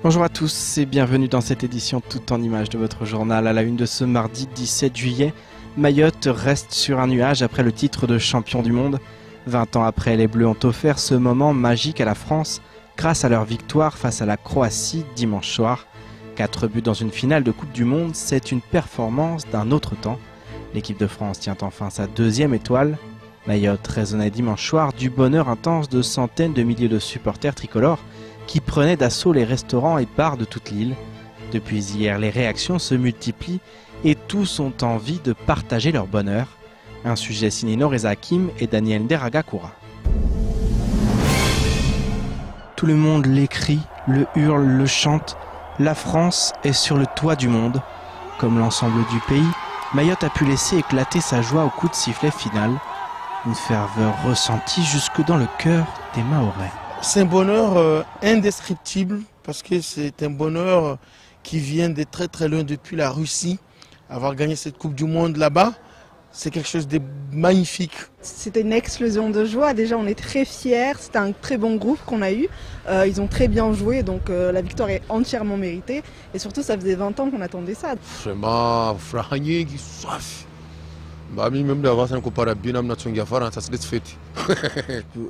Bonjour à tous et bienvenue dans cette édition tout en images de votre journal. À la une de ce mardi 17 juillet, Mayotte reste sur un nuage après le titre de champion du monde. 20 ans après, les Bleus ont offert ce moment magique à la France grâce à leur victoire face à la Croatie dimanche soir. 4 buts dans une finale de Coupe du Monde, c'est une performance d'un autre temps. L'équipe de France tient enfin sa deuxième étoile. Mayotte résonnait dimanche soir du bonheur intense de centaines de milliers de supporters tricolores qui prenaient d'assaut les restaurants et bars de toute l'île. Depuis hier, les réactions se multiplient et tous ont envie de partager leur bonheur. Un sujet signé Noreza Hakim et Daniel Nderagakura. Tout le monde l'écrit, le hurle, le chante. La France est sur le toit du monde. Comme l'ensemble du pays, Mayotte a pu laisser éclater sa joie au coup de sifflet final. Une ferveur ressentie jusque dans le cœur des Mahorais. C'est un bonheur indescriptible parce que c'est un bonheur qui vient de très très loin depuis la Russie. Avoir gagné cette Coupe du Monde là-bas, c'est quelque chose de magnifique. C'était une explosion de joie. Déjà, on est très fiers. C'était un très bon groupe qu'on a eu. Ils ont très bien joué, donc la victoire est entièrement méritée. Et surtout, ça faisait 20 ans qu'on attendait ça. Vraiment,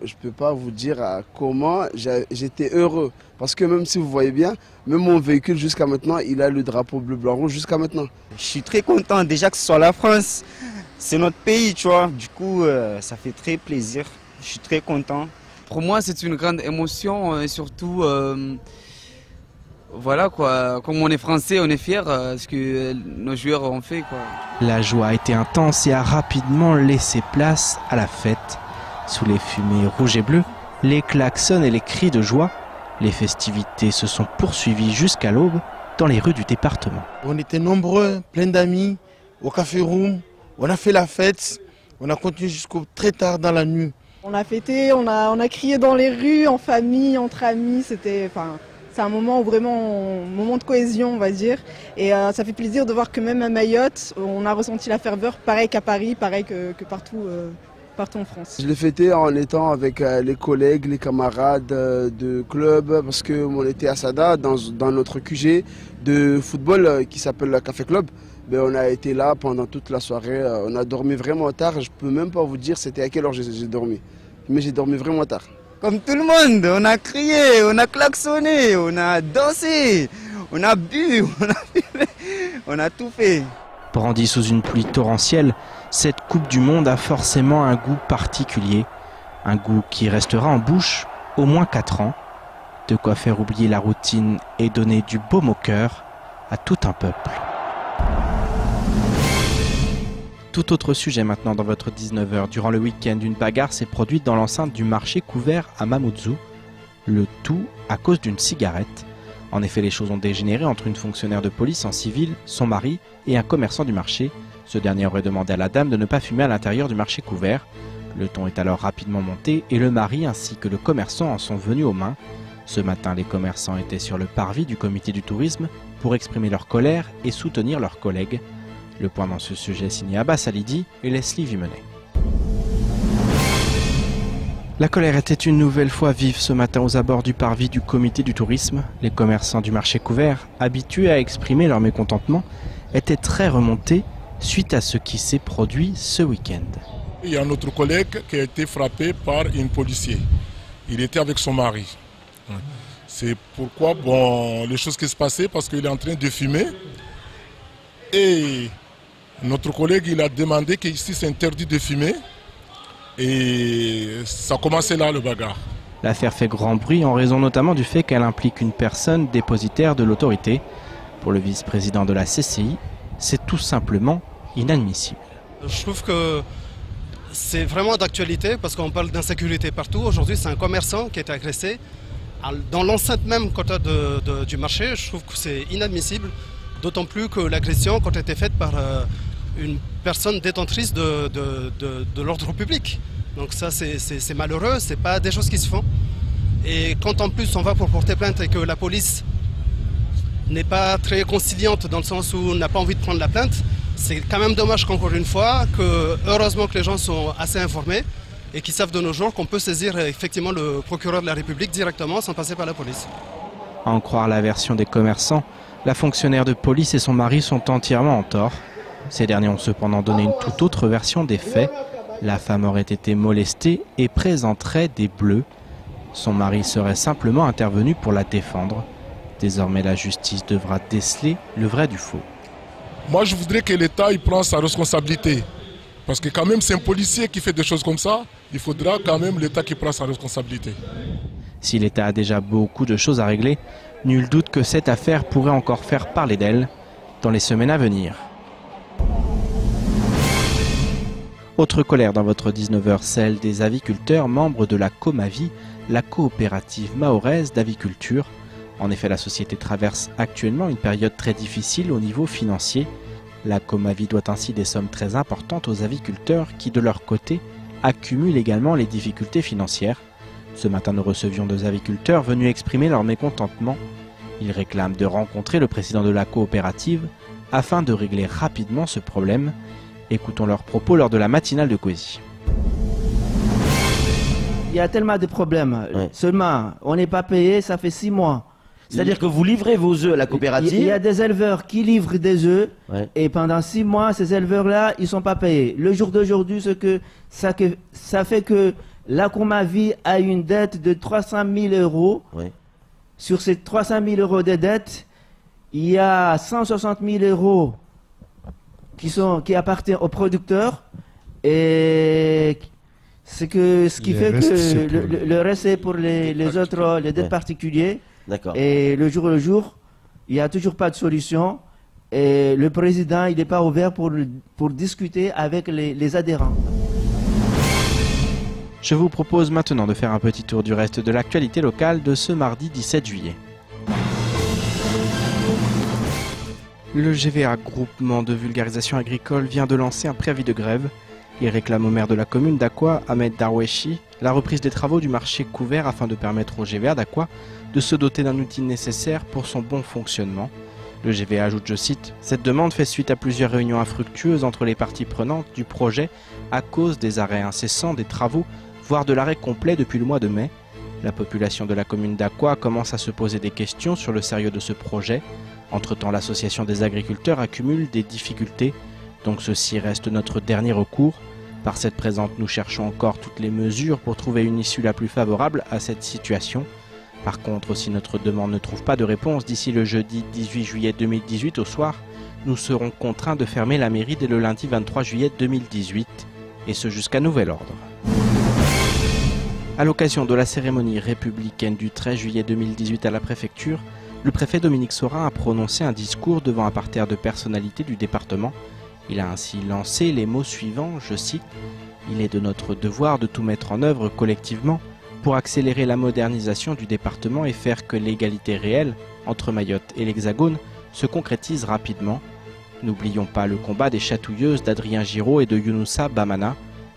Je peux pas vous dire comment j'étais heureux. Parce que même si vous voyez bien, même mon véhicule jusqu'à maintenant, il a le drapeau bleu, blanc, rouge jusqu'à maintenant. Je suis très content déjà que ce soit la France. C'est notre pays, tu vois. Du coup, ça fait très plaisir. Je suis très content. Pour moi, c'est une grande émotion et surtout, voilà quoi, comme on est français, on est fiers de ce que nos joueurs ont fait, quoi. La joie a été intense et a rapidement laissé place à la fête. Sous les fumées rouges et bleues, les klaxons et les cris de joie, les festivités se sont poursuivies jusqu'à l'aube dans les rues du département. On était nombreux, plein d'amis, au café room. On a fait la fête, on a continué jusqu'au très tard dans la nuit. On a fêté, on a crié dans les rues, en famille, entre amis. C'est un moment où vraiment, un moment de cohésion, on va dire. Et ça fait plaisir de voir que même à Mayotte, on a ressenti la ferveur, pareil qu'à Paris, pareil que partout en France. Je l'ai fêté en étant avec les collègues, les camarades de club, parce qu'on était à Sada, dans notre QG de football qui s'appelle le Café Club. Mais on a été là pendant toute la soirée, on a dormi vraiment tard. Je peux même pas vous dire c'était à quelle heure j'ai dormi. Mais j'ai dormi vraiment tard. Comme tout le monde, on a crié, on a klaxonné, on a dansé, on a bu, on a tout fait. Brandie sous une pluie torrentielle, cette Coupe du Monde a forcément un goût particulier. Un goût qui restera en bouche au moins 4 ans. De quoi faire oublier la routine et donner du baume au cœur à tout un peuple. Tout autre sujet maintenant dans votre 19h. Durant le week-end, une bagarre s'est produite dans l'enceinte du marché couvert à Mamoudzou. Le tout à cause d'une cigarette. En effet, les choses ont dégénéré entre une fonctionnaire de police en civil, son mari et un commerçant du marché. Ce dernier aurait demandé à la dame de ne pas fumer à l'intérieur du marché couvert. Le ton est alors rapidement monté et le mari ainsi que le commerçant en sont venus aux mains. Ce matin, les commerçants étaient sur le parvis du comité du tourisme pour exprimer leur colère et soutenir leurs collègues. Le point dans ce sujet signé Abbas Alidi et Leslie Vimenet. La colère était une nouvelle fois vive ce matin aux abords du parvis du comité du tourisme. Les commerçants du marché couvert, habitués à exprimer leur mécontentement, étaient très remontés suite à ce qui s'est produit ce week-end. Il y a notre collègue qui a été frappé par un policier. Il était avec son mari. C'est pourquoi, les choses qui se passaient, parce qu'il est en train de fumer. Et notre collègue, il a demandé qu'ici c'est interdit de fumer. Et ça a commencé là, le bagarre. L'affaire fait grand bruit en raison notamment du fait qu'elle implique une personne dépositaire de l'autorité. Pour le vice-président de la CCI, c'est tout simplement inadmissible. Je trouve que c'est vraiment d'actualité parce qu'on parle d'insécurité partout. Aujourd'hui, c'est un commerçant qui a été agressé. Dans l'enceinte même côté du marché, je trouve que c'est inadmissible. D'autant plus que l'agression, quand elle était faite par une personne détentrice de l'ordre public. Donc ça, c'est malheureux, c'est pas des choses qui se font. Et quand en plus on va pour porter plainte et que la police n'est pas très conciliante dans le sens où on n'a pas envie de prendre la plainte, c'est quand même dommage qu'encore une fois, heureusement que les gens sont assez informés et qui savent de nos jours qu'on peut saisir effectivement le procureur de la République directement sans passer par la police. À en croire la version des commerçants, la fonctionnaire de police et son mari sont entièrement en tort. Ces derniers ont cependant donné une toute autre version des faits. La femme aurait été molestée et présenterait des bleus. Son mari serait simplement intervenu pour la défendre. Désormais, la justice devra déceler le vrai du faux. Moi, je voudrais que l'État prenne sa responsabilité. Parce que quand même, c'est un policier qui fait des choses comme ça. Il faudra quand même l'État qui prenne sa responsabilité. Si l'État a déjà beaucoup de choses à régler, nul doute que cette affaire pourrait encore faire parler d'elle dans les semaines à venir. Autre colère dans votre 19h, celle des aviculteurs membres de la Comavi, la coopérative mahoraise d'aviculture. En effet, la société traverse actuellement une période très difficile au niveau financier. La Comavi doit ainsi des sommes très importantes aux aviculteurs qui, de leur côté, accumulent également les difficultés financières. Ce matin, nous recevions deux aviculteurs venus exprimer leur mécontentement. Ils réclament de rencontrer le président de la coopérative afin de régler rapidement ce problème. Écoutons leurs propos lors de la matinale de Kwezi. Il y a tellement de problèmes. Ouais. Seulement, on n'est pas payé, ça fait 6 mois. C'est-à-dire que vous livrez vos œufs à la coopérative. Il y a des éleveurs qui livrent des œufs, ouais. Et pendant 6 mois, ces éleveurs-là, ils ne sont pas payés. Le jour d'aujourd'hui, ça fait que la Comavi a une dette de 300 000 euros. Ouais. Sur ces 300 000 euros de dette, il y a 160 000 euros qui appartiennent aux producteurs. Et ce qui fait que le reste, c'est pour les autres, les dettes particuliers. Et le jour, il n'y a toujours pas de solution. Et le président, il n'est pas ouvert pour discuter avec les adhérents. Je vous propose maintenant de faire un petit tour du reste de l'actualité locale de ce mardi 17 juillet. Le GVA, groupement de vulgarisation agricole, vient de lancer un préavis de grève. Il réclame au maire de la commune d'Aqua, Ahmed Darweshi, la reprise des travaux du marché couvert afin de permettre au GVA d'Aqua de se doter d'un outil nécessaire pour son bon fonctionnement. Le GVA ajoute, je cite, « Cette demande fait suite à plusieurs réunions infructueuses entre les parties prenantes du projet à cause des arrêts incessants des travaux, voire de l'arrêt complet depuis le mois de mai. La population de la commune d'Aqua commence à se poser des questions sur le sérieux de ce projet. Entre-temps, l'association des agriculteurs accumule des difficultés, donc ceci reste notre dernier recours. Par cette présente, nous cherchons encore toutes les mesures pour trouver une issue la plus favorable à cette situation. Par contre, si notre demande ne trouve pas de réponse d'ici le jeudi 18 juillet 2018 au soir, nous serons contraints de fermer la mairie dès le lundi 23 juillet 2018, et ce jusqu'à nouvel ordre. À l'occasion de la cérémonie républicaine du 13 juillet 2018 à la préfecture, le préfet Dominique Sorin a prononcé un discours devant un parterre de personnalités du département. Il a ainsi lancé les mots suivants, je cite, « Il est de notre devoir de tout mettre en œuvre collectivement pour accélérer la modernisation du département et faire que l'égalité réelle entre Mayotte et l'Hexagone se concrétise rapidement. N'oublions pas le combat des chatouilleuses d'Adrien Giraud et de Younoussa Bamana.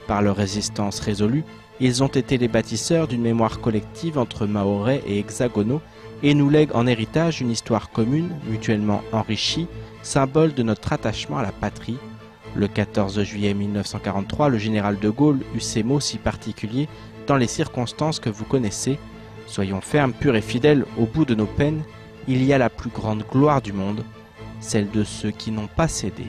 Par leur résistance résolue, ils ont été les bâtisseurs d'une mémoire collective entre Mahorais et hexagonaux et nous lèguent en héritage une histoire commune, mutuellement enrichie, symbole de notre attachement à la patrie. Le 14 juillet 1943, le général de Gaulle eut ces mots si particuliers dans les circonstances que vous connaissez. Soyons fermes, purs et fidèles au bout de nos peines. Il y a la plus grande gloire du monde, celle de ceux qui n'ont pas cédé.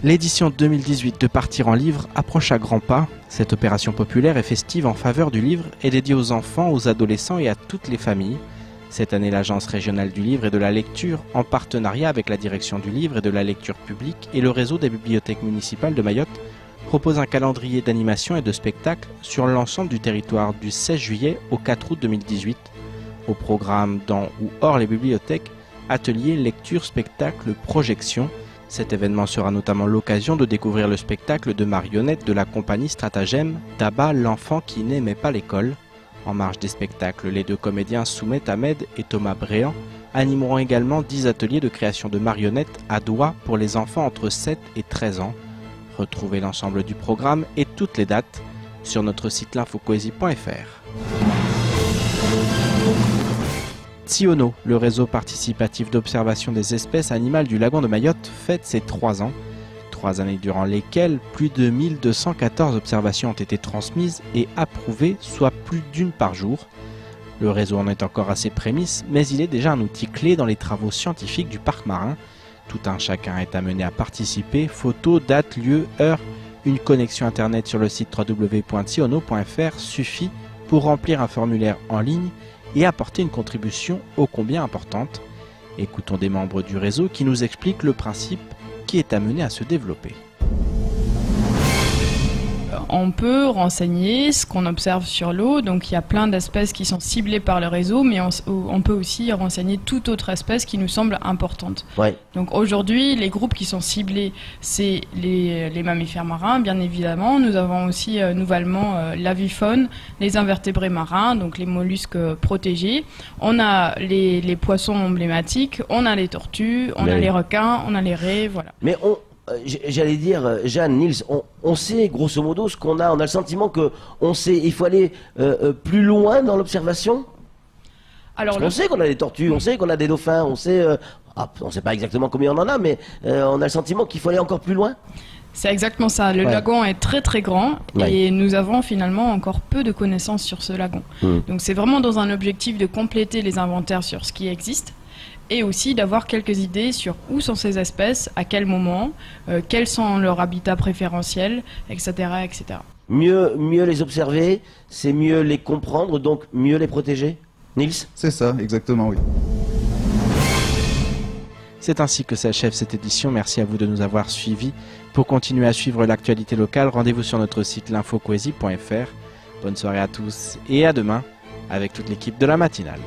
L'édition 2018 de Partir en livre approche à grands pas. Cette opération populaire et festive en faveur du livre est dédiée aux enfants, aux adolescents et à toutes les familles. Cette année, l'Agence régionale du livre et de la lecture, en partenariat avec la Direction du livre et de la lecture publique et le réseau des bibliothèques municipales de Mayotte, propose un calendrier d'animation et de spectacles sur l'ensemble du territoire du 16 juillet au 4 août 2018. Au programme dans ou hors les bibliothèques, ateliers, lectures, spectacles, projections. Cet événement sera notamment l'occasion de découvrir le spectacle de marionnettes de la compagnie Stratagème, Tabac, l'enfant qui n'aimait pas l'école. En marge des spectacles, les deux comédiens Soumet Ahmed et Thomas Bréant animeront également 10 ateliers de création de marionnettes à doigts pour les enfants entre 7 et 13 ans. Retrouvez l'ensemble du programme et toutes les dates sur notre site l'infocoésie.fr. Tiono, le réseau participatif d'observation des espèces animales du lagon de Mayotte, fête ses 3 ans. 3 années durant lesquelles plus de 1214 observations ont été transmises et approuvées, soit plus d'une par jour. Le réseau en est encore à ses prémices, mais il est déjà un outil clé dans les travaux scientifiques du parc marin. Tout un chacun est amené à participer. Photos, dates, lieux, heures. Une connexion internet sur le site www.tiono.fr suffit pour remplir un formulaire en ligne et apporter une contribution ô combien importante. Écoutons des membres du réseau qui nous expliquent le principe qui est amené à se développer. On peut renseigner ce qu'on observe sur l'eau, donc il y a plein d'espèces qui sont ciblées par le réseau, mais on peut aussi renseigner toute autre espèce qui nous semble importante. Ouais. Donc aujourd'hui, les groupes qui sont ciblés, c'est les mammifères marins, bien évidemment. Nous avons aussi nouvellement l'avifaune, les invertébrés marins, donc les mollusques protégés. On a les poissons emblématiques, on a les tortues, on a les requins, on a les raies, voilà. Mais j'allais dire, Jeanne, Nils, on sait grosso modo ce qu'on a. On a le sentiment que on sait. Il faut aller plus loin dans l'observation. Alors, on sait qu'on a des tortues, on sait qu'on a des dauphins, on sait. On ne sait pas exactement combien on en a, mais on a le sentiment qu'il faut aller encore plus loin. C'est exactement ça. Le lagon est très très grand et nous avons finalement encore peu de connaissances sur ce lagon. Donc c'est vraiment dans un objectif de compléter les inventaires sur ce qui existe. Et aussi d'avoir quelques idées sur où sont ces espèces, à quel moment, quels sont leurs habitats préférentiels, etc. etc. Mieux les observer, c'est mieux les comprendre, donc mieux les protéger. Nils ? C'est ça, exactement, oui. C'est ainsi que s'achève cette édition. Merci à vous de nous avoir suivis. Pour continuer à suivre l'actualité locale, rendez-vous sur notre site l'infocoésie.fr. Bonne soirée à tous et à demain avec toute l'équipe de la matinale.